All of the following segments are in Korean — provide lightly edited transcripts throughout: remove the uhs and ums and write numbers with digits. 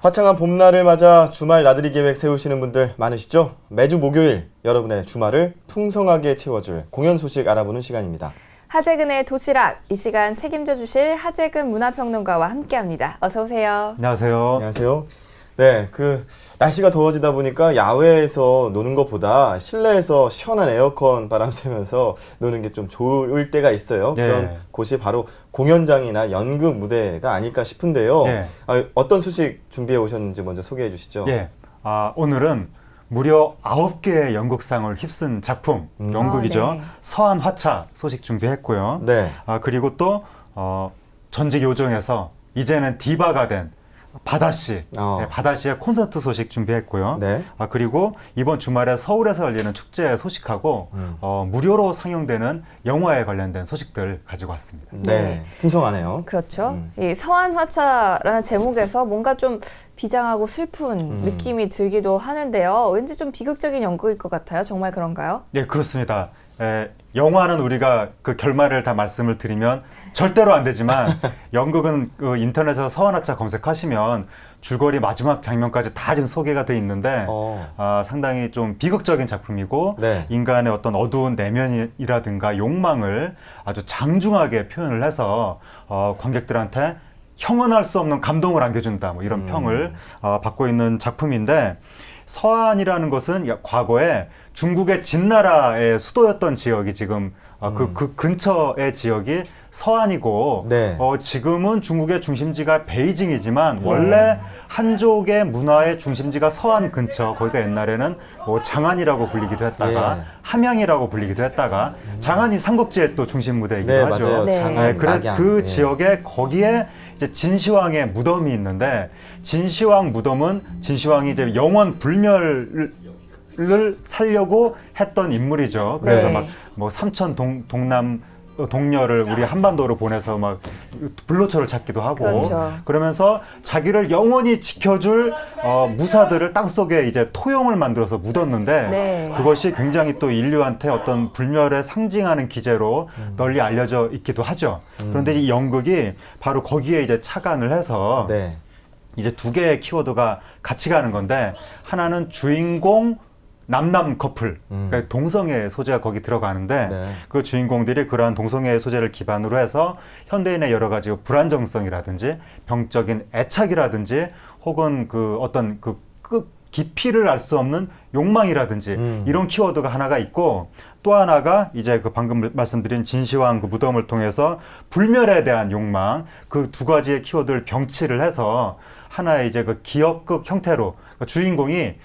화창한 봄날을 맞아 주말 나들이 계획 세우시는 분들 많으시죠? 매주 목요일 여러분의 주말을 풍성하게 채워줄 공연 소식 알아보는 시간입니다. 하재근의 도시락, 이 시간 책임져 주실 하재근 문화평론가와 함께합니다. 어서 오세요. 안녕하세요. 안녕하세요. 네, 날씨가 더워지다 보니까 야외에서 노는 것보다 실내에서 시원한 에어컨 바람 쐬면서 노는 게 좀 좋을 때가 있어요. 네. 그런 곳이 바로 공연장이나 연극 무대가 아닐까 싶은데요. 네. 어떤 소식 준비해 오셨는지 먼저 소개해 주시죠. 예, 오늘은 무려 9개의 연극상을 휩쓴 작품, 연극이죠. 네. 서한화차 소식 준비했고요. 네. 그리고 또 전직 요정에서 이제는 디바가 된 바다씨, 네, 바다씨의 콘서트 소식 준비했고요. 네. 그리고 이번 주말에 서울에서 열리는 축제 소식하고 무료로 상영되는 영화에 관련된 소식들 가지고 왔습니다. 네. 풍성하네요. 그렇죠. 이 서한화차라는 제목에서 뭔가 좀 비장하고 슬픈 느낌이 들기도 하는데요. 왠지 좀 비극적인 연극일 것 같아요. 정말 그런가요? 네, 그렇습니다. 영화는 우리가 그 결말을 다 말씀을 드리면 절대로 안 되지만 연극은 그 인터넷에서 서한화차 검색하시면 줄거리 마지막 장면까지 다 지금 소개가 돼 있는데 상당히 좀 비극적인 작품이고 네. 인간의 어떤 어두운 내면이라든가 욕망을 아주 장중하게 표현을 해서 관객들한테 형언할 수 없는 감동을 안겨준다, 뭐 이런 평을 받고 있는 작품인데, 서한이라는 것은 과거에 중국의 진나라의 수도였던 지역이 지금 그 근처의 지역이 서한이고, 네. 지금은 중국의 중심지가 베이징이지만 원래 한족의 문화의 중심지가 서한 근처, 거기가 옛날에는 뭐 장안이라고 불리기도 했다가 함양이라고 불리기도 했다가 장안이 삼국지의 또 중심 무대이기도 네, 하죠. 맞아요. 네. 장안, 그래 낙양. 그 지역에 거기에 이제 진시황의 무덤이 있는데, 진시황 무덤은 진시황이 이제 영원 불멸을 살려고 했던 인물이죠. 그래서 네. 막 뭐 삼천 동녀를 우리 한반도로 보내서 막 불로초를 찾기도 하고, 그렇죠. 그러면서 자기를 영원히 지켜줄 무사들을 땅속에 이제 토용을 만들어서 묻었는데, 네. 그것이 굉장히 또 인류한테 어떤 불멸을 상징하는 기제로 널리 알려져 있기도 하죠. 그런데 이 연극이 바로 거기에 이제 착안을 해서 네. 이제 두 개의 키워드가 같이 가는 건데, 하나는 주인공 남남 커플, 그러니까 동성애 소재가 거기 들어가는데, 네. 그 주인공들이 그러한 동성애 소재를 기반으로 해서 현대인의 여러 가지 불안정성이라든지 병적인 애착이라든지 혹은 그 어떤 그 깊이를 알 수 없는 욕망이라든지 이런 키워드가 하나가 있고, 또 하나가 이제 그 방금 말씀드린 진시황 그 무덤을 통해서 불멸에 대한 욕망, 그 두 가지의 키워드를 병치를 해서 하나의 이제 그 기역극 형태로, 그러니까 주인공이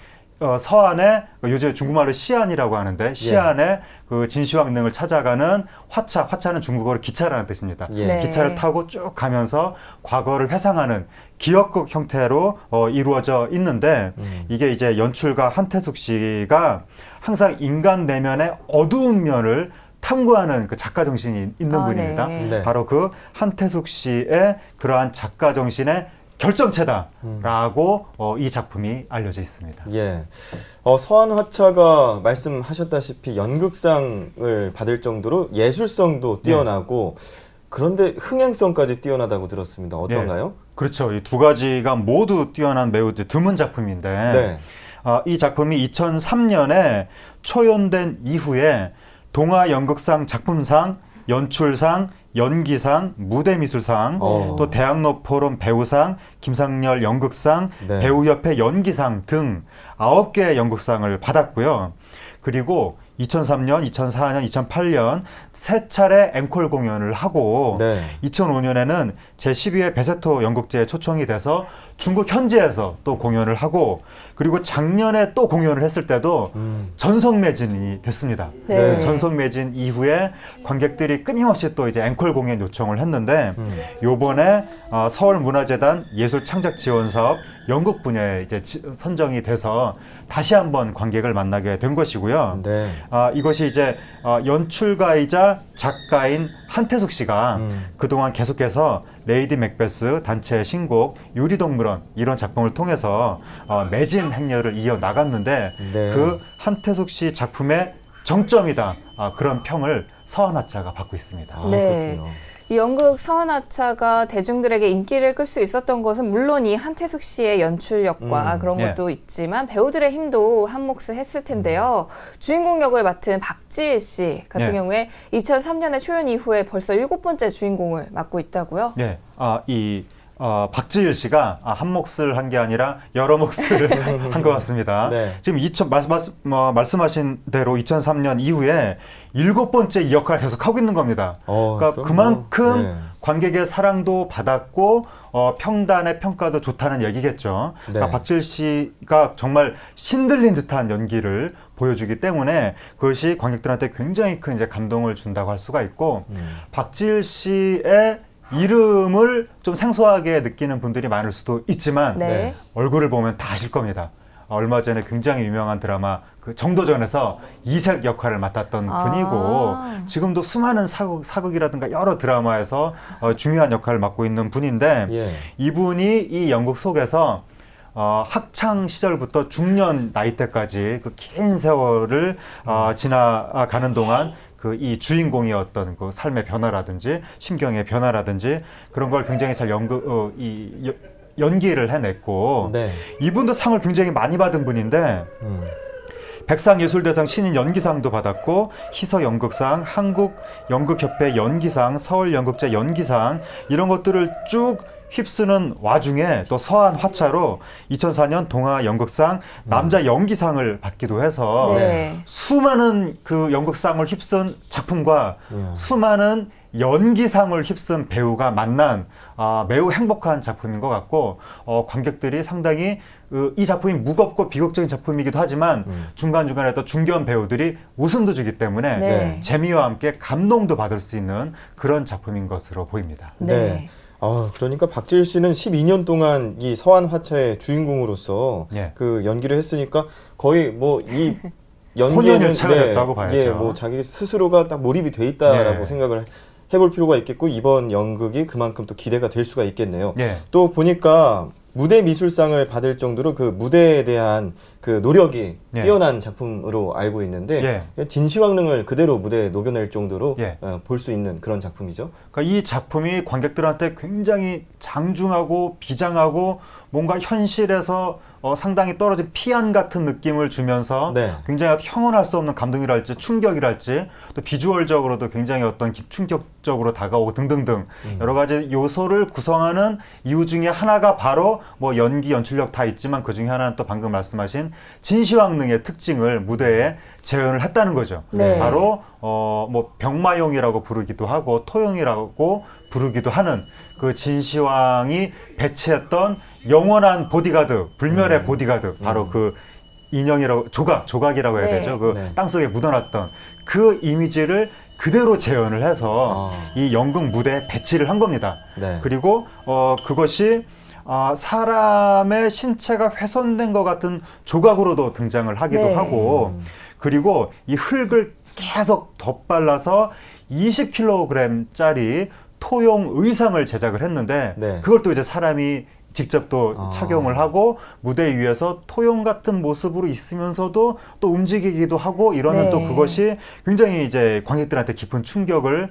서안에, 요즘 중국말로 시안이라고 하는데, 시안에 그 진시황 등을 찾아가는 화차는 중국어로 기차라는 뜻입니다. 네. 기차를 타고 쭉 가면서 과거를 회상하는 기역극 형태로 이루어져 있는데, 이게 이제 연출가 한태숙 씨가 항상 인간 내면의 어두운 면을 탐구하는 그 작가 정신이 있는 분입니다. 네. 바로 그 한태숙 씨의 그러한 작가 정신의 결정체다라고 이 작품이 알려져 있습니다. 예. 서한화차가 말씀하셨다시피 연극상을 받을 정도로 예술성도 뛰어나고, 그런데 흥행성까지 뛰어나다고 들었습니다. 어떤가요? 그렇죠. 이 두 가지가 모두 뛰어난 매우 이제 드문 작품인데, 네. 이 작품이 2003년에 초연된 이후에 동아연극상 작품상, 연출상, 연기상, 무대미술상, 또 대학로 포럼 배우상, 김상렬 연극상, 네. 배우협회 연기상 등 9개의 연극상을 받았고요. 그리고 2003년, 2004년, 2008년 세 차례 앵콜 공연을 하고, 네. 2005년에는 제12회 베세토 연극제에 초청이 돼서 중국 현지에서 또 공연을 하고, 그리고 작년에 또 공연을 했을 때도 전성매진이 됐습니다. 네. 전성매진 이후에 관객들이 끊임없이 또 이제 앵콜 공연 요청을 했는데, 요번에 서울문화재단 예술창작지원사업 연극 분야에 이제 선정이 돼서 다시 한번 관객을 만나게 된 것이고요. 네. 이것이 이제 연출가이자 작가인 한태숙 씨가 그동안 계속해서 레이디 맥베스, 단체의 신곡, 유리동물원 이런 작품을 통해서 매진 행렬을 이어 나갔는데, 네. 그 한태숙 씨 작품의 정점이다, 그런 평을 서한화차가 받고 있습니다. 네. 그렇군요. 이 연극 서원하차가 대중들에게 인기를 끌 수 있었던 것은 물론 이 한태숙 씨의 연출력과 그런 예. 것도 있지만 배우들의 힘도 한몫을 했을 텐데요. 주인공 역을 맡은 박지일 씨 같은 예. 경우에 2003년에 초연 이후에 벌써 7번째 주인공을 맡고 있다고요? 예, 박지일 씨가 한 몫을 한 게 아니라 여러 몫을 한 것 같습니다. 네. 지금 말씀하신 대로 2003년 이후에 7번째 이 역할을 계속 하고 있는 겁니다. 그러니까 그럼 그만큼 네. 관객의 사랑도 받았고 평단의 평가도 좋다는 얘기겠죠. 네. 그러니까 박지일 씨가 정말 신들린 듯한 연기를 보여주기 때문에 그것이 관객들한테 굉장히 큰 이제 감동을 준다고 할 수가 있고 박지일 씨의 이름을 좀 생소하게 느끼는 분들이 많을 수도 있지만 네. 얼굴을 보면 다 아실 겁니다. 얼마 전에 굉장히 유명한 드라마 그 정도전에서 이색 역할을 맡았던 분이고 지금도 수많은 사극이라든가 여러 드라마에서 중요한 역할을 맡고 있는 분인데 예. 이분이 이 연극 속에서 학창 시절부터 중년 나이 때까지 그 긴 세월을 지나가는 동안 그 이 주인공의 어떤 그 삶의 변화라든지 심경의 변화라든지 그런 걸 굉장히 잘 연기를 해냈고 네. 이분도 상을 굉장히 많이 받은 분인데 백상예술대상 신인 연기상도 받았고 희석연극상, 한국연극협회 연기상, 서울연극제 연기상 이런 것들을 쭉 휩쓰는 와중에 또 서한화차로 2004년 동아연극상 남자 연기상을 받기도 해서 네. 수많은 그 연극상을 휩쓴 작품과 수많은 연기상을 휩쓴 배우가 만난 매우 행복한 작품인 것 같고 관객들이 상당히 이 작품이 무겁고 비극적인 작품이기도 하지만 중간중간에 또 중견 배우들이 웃음도 주기 때문에 네. 재미와 함께 감동도 받을 수 있는 그런 작품인 것으로 보입니다. 네. 그러니까 박지일 씨는 12년 동안 이 서한화차의 주인공으로서 예. 그 연기를 했으니까 거의 뭐 이 혼연일체가 연기에는 됐다고 봐야죠. 예, 뭐 자기 스스로가 딱 몰입이 돼 있다라고 예. 생각을 해볼 필요가 있겠고 이번 연극이 그만큼 또 기대가 될 수가 있겠네요. 예. 또 보니까 무대 미술상을 받을 정도로 그 무대에 대한 그 노력이 예. 뛰어난 작품으로 알고 있는데 진시황릉을 그대로 무대에 녹여낼 정도로 예. 볼 수 있는 그런 작품이죠. 그러니까 이 작품이 관객들한테 굉장히 장중하고 비장하고 뭔가 현실에서 상당히 떨어진 피안 같은 느낌을 주면서 네. 굉장히 형언할 수 없는 감동이랄지 충격이랄지 또 비주얼적으로도 굉장히 어떤 충격적으로 다가오고 등등등 여러 가지 요소를 구성하는 이유 중에 하나가 바로 뭐 연기, 연출력 다 있지만 그 중에 하나는 또 방금 말씀하신 진시황릉의 특징을 무대에 재현을 했다는 거죠. 네. 바로 뭐 병마용이라고 부르기도 하고 토용이라고 부르기도 하는 그 진시황이 배치했던 영원한 보디가드, 불멸의 보디가드, 바로 그 인형이라고 조각이라고 해야 네. 되죠. 그 네. 땅속에 묻어놨던 그 이미지를 그대로 재현을 해서 이 연극 무대에 배치를 한 겁니다. 네. 그리고 그것이 사람의 신체가 훼손된 것 같은 조각으로도 등장을 하기도 네. 하고 그리고 이 흙을 계속 덧발라서 20kg짜리 토용 의상을 제작을 했는데 네. 그걸 또 이제 사람이 직접 또 착용을 하고 무대 위에서 토용 같은 모습으로 있으면서도 또 움직이기도 하고 이러면 네. 또 그것이 굉장히 이제 관객들한테 깊은 충격을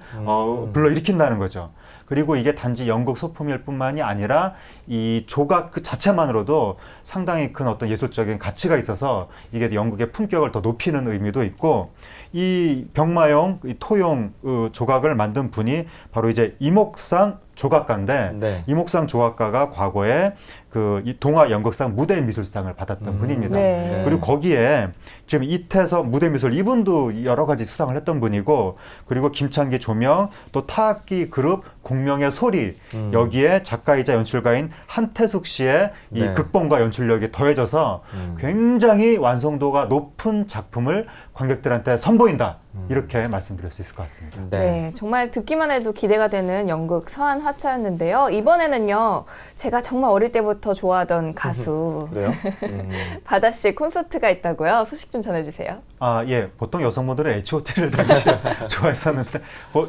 불러일으킨다는 거죠. 그리고 이게 단지 연극 소품일 뿐만이 아니라 이 조각 그 자체만으로도 상당히 큰 어떤 예술적인 가치가 있어서 이게 연극의 품격을 더 높이는 의미도 있고 이 병마용, 이 토용 조각을 만든 분이 바로 이제 이목상 조각가인데 네. 이목상 조각가가 과거에 이 동아 연극상 무대 미술상을 받았던 분입니다. 네. 그리고 거기에 지금 이태석 무대 미술 이분도 여러 가지 수상을 했던 분이고 그리고 김창기 조명 또 타악기 그룹 공명의 소리 여기에 작가이자 연출가인 한태숙 씨의 이 네. 극본과 연출력이 더해져서 굉장히 완성도가 높은 작품을 관객들한테 선보인다. 이렇게 말씀드릴 수 있을 것 같습니다. 네, 정말 듣기만 해도 기대가 되는 연극 서한화차였는데요. 이번에는요, 제가 정말 어릴 때부터 좋아하던 가수 그래요? 바다 씨 콘서트가 있다고요. 소식 좀 전해주세요. 예. 보통 여성분들은 H.O.T를 당시 좋아했었는데,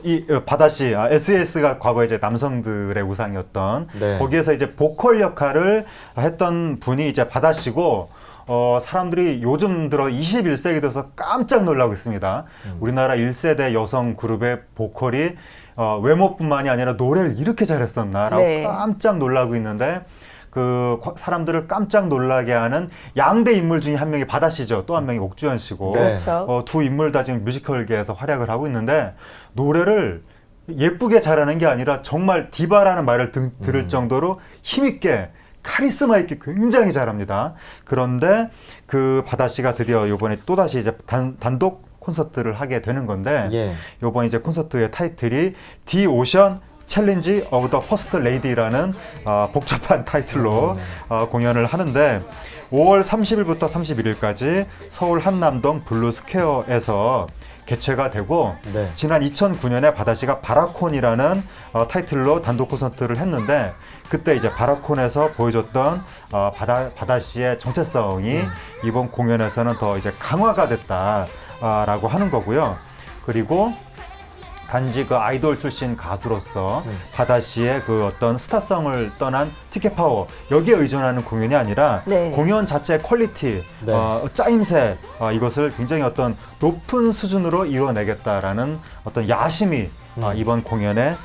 이 바다 씨, SES가 과거에 이제 남성들의 우상이었던 네. 거기에서 이제 보컬 역할을 했던 분이 이제 바다 씨고, 사람들이 요즘 들어 21세기 들어서 깜짝 놀라고 있습니다. 우리나라 1세대 여성 그룹의 보컬이 외모뿐만이 아니라 노래를 이렇게 잘했었나라고 네. 깜짝 놀라고 있는데 사람들을 깜짝 놀라게 하는 양대 인물 중에 한 명이 바다 씨죠. 또 한 명이 옥주현 씨고 네. 그렇죠. 두 인물 다 지금 뮤지컬계에서 활약을 하고 있는데 노래를 예쁘게 잘하는 게 아니라 정말 디바라는 말을 들을 정도로 힘있게 카리스마 있게 굉장히 잘합니다. 그런데 그 바다 씨가 드디어 이번에 또다시 이제 단독 콘서트를 하게 되는 건데 예. 이번 이제 콘서트의 타이틀이 The Ocean 챌린지 오브 더 퍼스트 레이디라는 복잡한 타이틀로 공연을 하는데 5월 30일부터 31일까지 서울 한남동 블루스퀘어에서 개최가 되고 네. 지난 2009년에 바다 씨가 바라콘이라는 타이틀로 단독 콘서트를 했는데 그때 이제 바라콘에서 보여줬던 바다 씨의 정체성이 이번 공연에서는 더 이제 강화가 됐다라고 하는 거고요. 그리고 단지 그 아이돌 출신 가수로서 바다 씨의 그 어떤 스타성을 떠난 티켓 파워 여기에 의존하는 공연이 아니라 네. 공연 자체의 퀄리티, 네. 짜임새 이것을 굉장히 어떤 높은 수준으로 이뤄내겠다라는 어떤 야심이 이번 공연에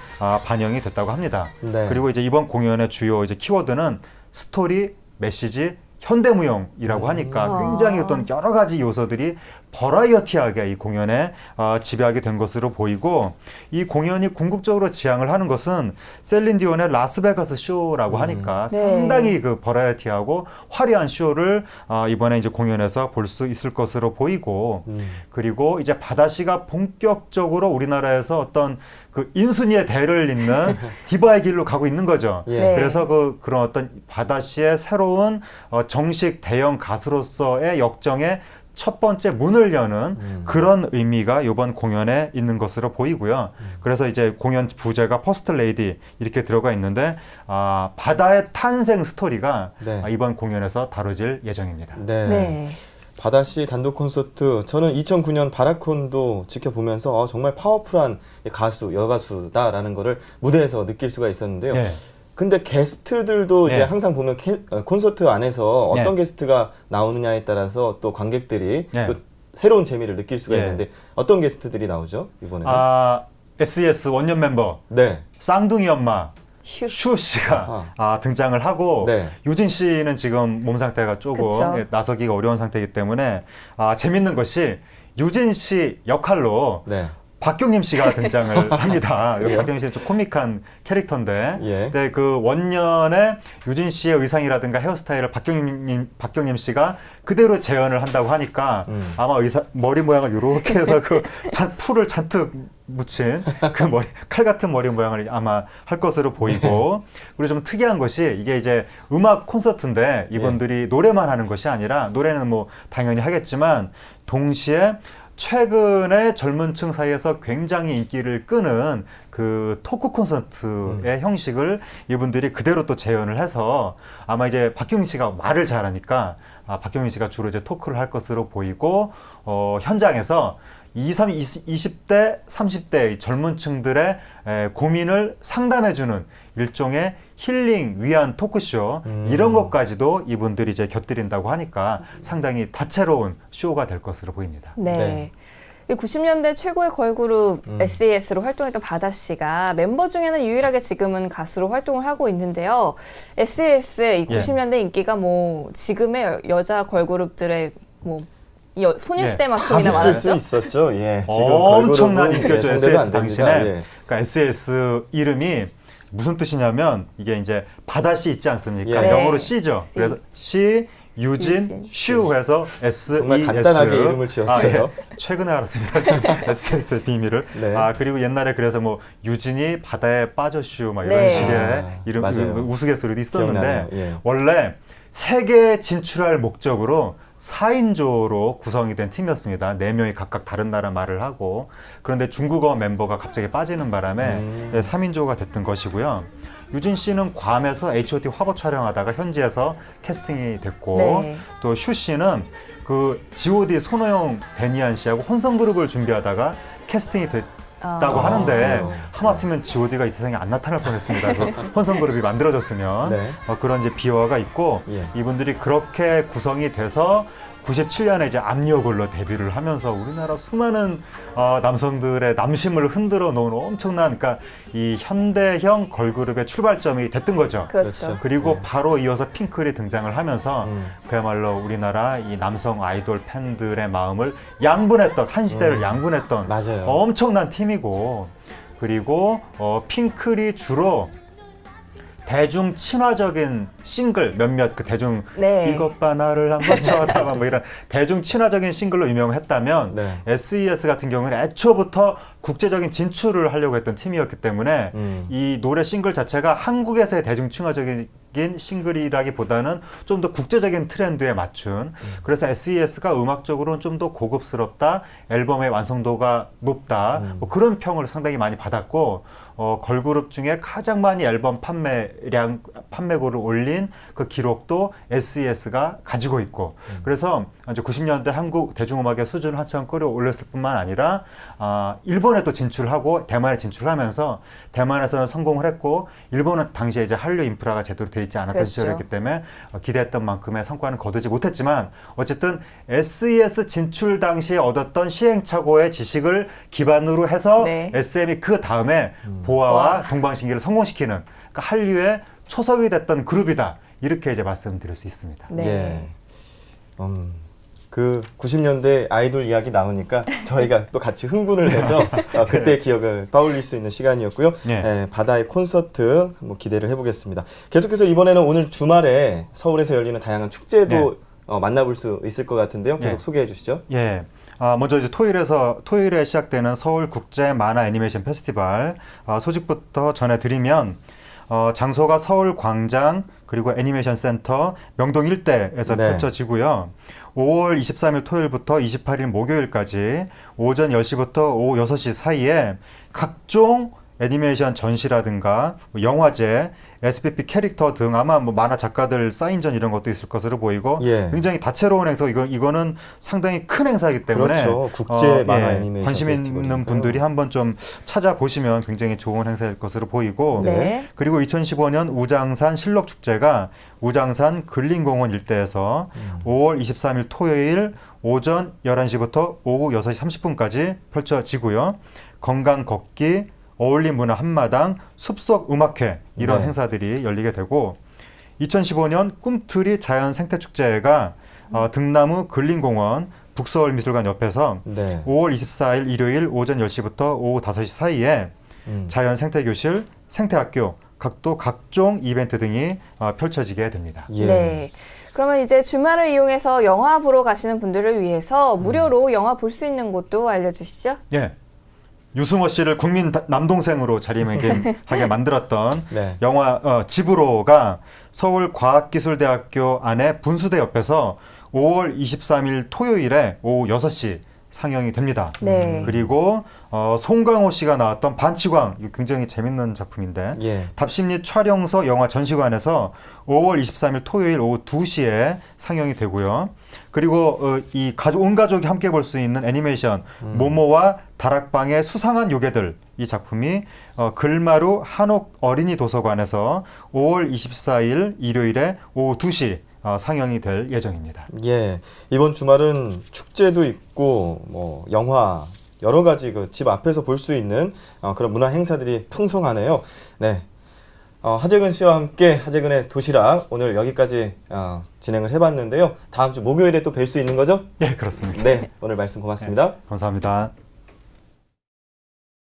반영이 됐다고 합니다. 네. 그리고 이제 이번 공연의 주요 이제 키워드는 스토리, 메시지, 현대무용이라고 하니까 굉장히 어떤 여러 가지 요소들이 버라이어티하게 이 공연에 지배하게 된 것으로 보이고 이 공연이 궁극적으로 지향을 하는 것은 셀린 디온의 라스베가스 쇼라고 하니까 네. 상당히 그 버라이어티하고 화려한 쇼를 이번에 이제 공연에서 볼 수 있을 것으로 보이고 그리고 이제 바다 씨가 본격적으로 우리나라에서 어떤 그 인순이의 대를 잇는 디바의 길로 가고 있는 거죠. 예. 네. 그래서 그런 어떤 바다 씨의 새로운 정식 대형 가수로서의 역정에 첫 번째 문을 여는 그런 의미가 이번 공연에 있는 것으로 보이고요. 그래서 이제 공연 부제가 퍼스트 레이디 이렇게 들어가 있는데 바다의 탄생 스토리가 네. 이번 공연에서 다뤄질 예정입니다. 네. 네. 바다 씨 단독 콘서트 저는 2009년 바라콘도 지켜보면서 정말 파워풀한 가수, 여가수다라는 거를 무대에서 느낄 수가 있었는데요. 네. 근데 게스트들도 이제 네. 항상 보면 콘서트 안에서 어떤 네. 게스트가 나오느냐에 따라서 또 관객들이 네. 또 새로운 재미를 느낄 수가 네. 있는데 어떤 게스트들이 나오죠 이번에는? SES 원년 멤버 네. 쌍둥이 엄마 슈. 슈 씨가 등장을 하고 네. 유진 씨는 지금 몸 상태가 조금 그쵸. 나서기가 어려운 상태이기 때문에 재밌는 것이 유진 씨 역할로 네. 박경림 씨가 등장을 합니다. 여기 박경림 씨는 좀 코믹한 캐릭터인데, 예. 근데 그 원년에 유진 씨의 의상이라든가 헤어스타일을 박경림 씨가 그대로 재현을 한다고 하니까 아마 머리 모양을 이렇게 해서 풀을 잔뜩 묻힌 칼 같은 머리 모양을 아마 할 것으로 보이고, 그리고 좀 특이한 것이 이게 이제 음악 콘서트인데 이분들이 노래만 하는 것이 아니라 노래는 뭐 당연히 하겠지만 동시에 최근에 젊은 층 사이에서 굉장히 인기를 끄는 그 토크 콘서트의 형식을 이분들이 그대로 또 재현을 해서 아마 이제 박경민 씨가 말을 잘하니까 박경민 씨가 주로 이제 토크를 할 것으로 보이고 현장에서 20대, 30대 젊은 층들의 고민을 상담해주는 일종의 힐링 위한 토크쇼 이런 것까지도 이분들이 이제 곁들인다고 하니까 상당히 다채로운 쇼가 될 것으로 보입니다. 네. 네. 이 90년대 최고의 걸그룹 SES로 활동했던 바다 씨가 member 중에는 유일하게 지금은 가수로 활동을 하고 있는데요. SES의 이 90년대 인기가 뭐 지금의 여자 걸그룹들의 뭐 소녀시대만큼이나 다 휩쓸 수 많았죠. 있었죠. 예. 지금 엄청난 걸그룹은, 인기였죠. 상대가 안 SS 됩니다. 당시에. 예. 그러니까 SS 이름이 무슨 뜻이냐면 이게 이제 바다 씨 있지 않습니까? 예. 영어로 네. C죠. C. 그래서 C, 유진, 슈 해서 S, 정말 E, 간단하게 S. 이름을 지었어요. 예. 최근에 알았습니다. SS의 비밀을. 네. 그리고 옛날에 그래서 뭐 유진이 바다에 빠져슈 막 이런 네. 식의 이름 맞아요. 우스갯소리도 있었는데 기억나네요. 예. 원래 세계에 진출할 목적으로 4인조로 구성이 된 팀이었습니다. 4명이 각각 다른 나라 말을 하고, 그런데 중국어 멤버가 갑자기 빠지는 바람에 3인조가 됐던 것이고요. 유진 씨는 괌에서 H.O.T 화보 촬영하다가 현지에서 캐스팅이 됐고, 네. 또 슈 씨는 그 G.O.D 손호영, 데니안 씨하고 혼성 그룹을 준비하다가 캐스팅이 있다고 하는데 아. 하마터면 G.O.D가 이 세상에 안 나타날 뻔했습니다. 그 혼성그룹이 만들어졌으면 네. 그런 이제 비화가 있고 예. 이분들이 그렇게 구성이 돼서 97년에 이제 압력걸로 데뷔를 하면서 우리나라 수많은 남성들의 남심을 흔들어 놓은 엄청난 그러니까 이 현대형 걸그룹의 출발점이 됐던 거죠. 그렇죠. 그리고 네. 바로 이어서 핑클이 등장을 하면서 음. 그야말로 우리나라 이 남성 아이돌 팬들의 마음을 양분했던 한 시대를 양분했던 맞아요. 엄청난 팀이고 그리고 핑클이 주로 대중 친화적인 싱글 몇몇 그 대중 네. 이것 봐 나를 한번 쳐다봐 뭐 이런 대중 친화적인 싱글로 유명했다면 네. SES 같은 경우는 애초부터 국제적인 진출을 하려고 했던 팀이었기 때문에 이 노래 싱글 자체가 한국에서의 대중 친화적인 싱글이라기보다는 좀 더 국제적인 트렌드에 맞춘 그래서 SES가 음악적으로는 좀 더 고급스럽다 앨범의 완성도가 높다 뭐 그런 평을 상당히 많이 받았고 걸그룹 중에 가장 많이 앨범 판매고를 올린 그 기록도 SES가 가지고 있고 그래서 이제 90년대 한국 대중음악의 수준을 한참 끌어올렸을 뿐만 아니라 일본에 또 진출하고 대만에 진출하면서 대만에서는 성공을 했고 일본은 당시에 이제 한류 인프라가 제대로 돼 있지 않았던 그렇죠. 시절이었기 때문에 기대했던 만큼의 성과는 거두지 못했지만 어쨌든 SES 진출 당시에 얻었던 시행착오의 지식을 기반으로 해서 네. SM이 그 다음에 보아와 동방신기를 성공시키는 그러니까 한류의 초석이 됐던 그룹이다. 이렇게 이제 말씀드릴 수 있습니다. 네. 예. 그 90년대 아이돌 이야기 나오니까 저희가 또 같이 흥분을 해서 그때의 기억을 떠올릴 수 있는 시간이었고요. 네. 예, 바다의 콘서트 한번 기대를 해보겠습니다. 계속해서 이번에는 오늘 주말에 서울에서 열리는 다양한 축제도 만나볼 수 있을 것 같은데요. 계속 네. 소개해 주시죠. 예. 먼저 이제 토요일에 시작되는 서울 국제 만화 애니메이션 페스티벌 소식부터 전해드리면 장소가 서울 광장 그리고 애니메이션 센터 명동 일대에서 네. 펼쳐지고요. 5월 23일 토요일부터 28일 목요일까지 오전 10시부터 오후 6시 사이에 각종 애니메이션 전시라든가 영화제, SPP 캐릭터 등 아마 뭐 만화 작가들 사인전 이런 것도 있을 것으로 보이고 예. 굉장히 다채로운 행사 이거는 상당히 큰 행사이기 때문에 그렇죠. 국제 만화 애니메이션 관심 있는 페스티벌이니까요. 분들이 한번 좀 찾아보시면 굉장히 좋은 행사일 것으로 보이고 네. 그리고 2015년 우장산 실록축제가 우장산 근린공원 일대에서 5월 23일 토요일 오전 11시부터 오후 6시 30분까지 펼쳐지고요. 건강 걷기, 어울림 문화 한마당, 숲속 음악회 이런 네. 행사들이 열리게 되고 2015년 꿈틀이 자연 생태축제가 등나무 근린공원 북서울미술관 옆에서 네. 5월 24일 일요일 오전 10시부터 오후 5시 사이에 자연 생태교실, 생태학교, 각종 이벤트 등이 펼쳐지게 됩니다. 예. 네. 그러면 이제 주말을 이용해서 영화 보러 가시는 분들을 위해서 무료로 영화 볼 수 있는 곳도 알려주시죠. 예. 유승호 씨를 국민 남동생으로 자리매김하게 만들었던 네. 영화 집으로가 서울과학기술대학교 안에 분수대 옆에서 5월 23일 토요일에 오후 6시 상영이 됩니다. 네. 그리고 송강호 씨가 나왔던 반치광, 이거 굉장히 재밌는 작품인데 예. 답심리 촬영서 영화 전시관에서 5월 23일 토요일 오후 2시에 상영이 되고요. 그리고 온 가족이 함께 볼 수 있는 애니메이션 모모와 다락방의 수상한 요괴들, 이 작품이 글마루 한옥 어린이 도서관에서 5월 24일 일요일에 오후 2시 상영이 될 예정입니다. 예. 이번 주말은 축제도 있고 뭐 영화 여러 가지 그 집 앞에서 볼 수 있는 그런 문화 행사들이 풍성하네요. 네. 하재근 씨와 함께 하재근의 도시락 오늘 여기까지 진행을 해봤는데요. 다음 주 목요일에 또 뵐 수 있는 거죠? 네, 그렇습니다. 네. 오늘 말씀 고맙습니다. 감사합니다.